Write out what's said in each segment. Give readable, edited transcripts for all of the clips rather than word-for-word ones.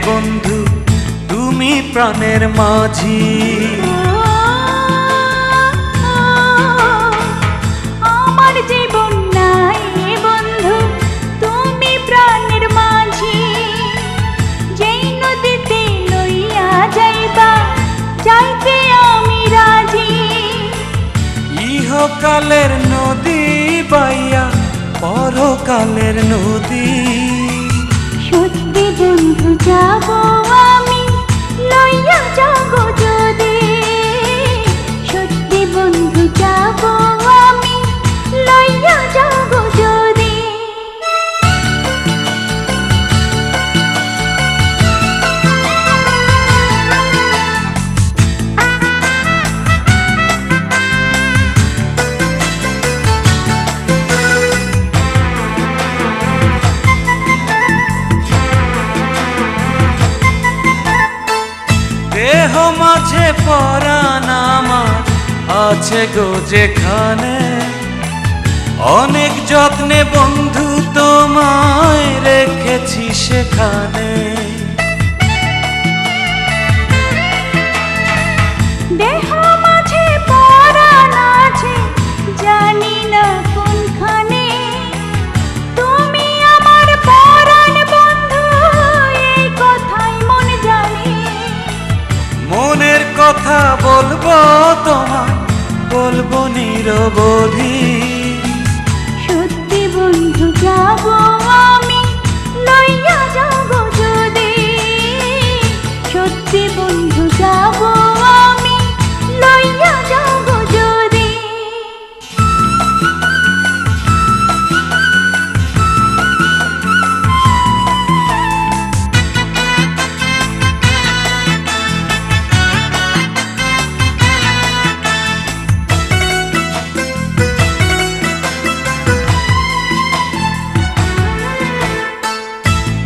বন্ধু তুমি প্রাণের মাঝি। আমার জীবন নাই বন্ধু তুমি প্রাণের মাঝি, যেই নদীতে লইয়া যাইবা যাইতে আমি রাজি। ইহকালের নদী বাইয়া পরকালের নদী, সত্যি বন্ধু যাব আমি লইয়া যাব যদি, সত্যি বন্ধু যাব আমি লইয়া যাব যদি। দেহ মাঝে পরাণ আমার আছে গো যেখানে, অনেক যত্নে বন্ধু তোমায় রেখেছি সেখানে। দেহ মাঝে পরাণ আছে জানি না কোনখানে, তুমি আমার পরাণ বন্ধু এই কথাই মন জানে। মনের কথা বলবো তোমায়, বলবো নিরবধি, সত্যি বন্ধু যাব আমি লইয়া যাব যদি, সত্যি বন্ধু যাব আমি লইয়া যাব যদি।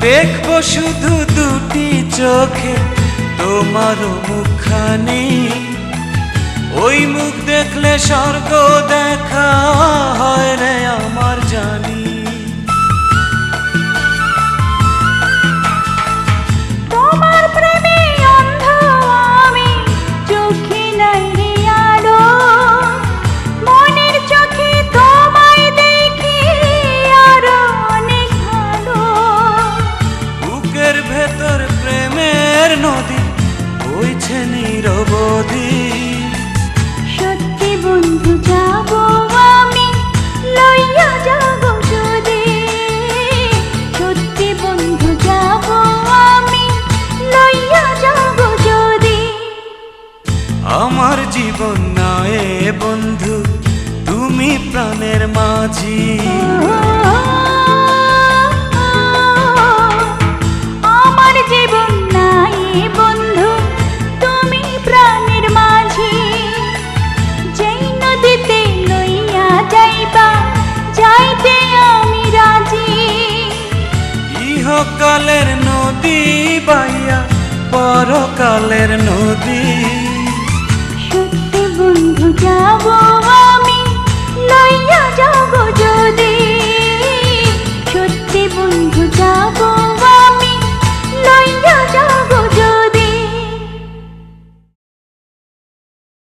দেখবো শুধু দুটি চোখে তোমার মুখখানি, ওই মুখ দেখলে স্বর্গ দেখা হয় রে আমার জানি। তোমার প্রেমে অন্ধ আমি, চোখে নাই রে আলো, মনের চোখে তোমায় দেখি আরো অনেক ভালো। বুকের ভেতর প্রেমের নদী বইছে নিরবধি, সত্যি বন্ধু যাব আমি লইয়া যাব যদি, সত্যি বন্ধু যাব আমি লইয়া যাব যদি। আমার জীবন নয় বন্ধু তুমি প্রাণের মাঝি। আমার জীবন নাই বন্ধু তুমি প্রাণের মাঝি, যেই নদীতে লইয়া যাইবা যাইতে আমি রাজি। ইহকালের নদী বাইয়া পরকালের নদী, সত্যি বন্ধু যাব আমি লইয়া যাব যদি, সত্যি বন্ধু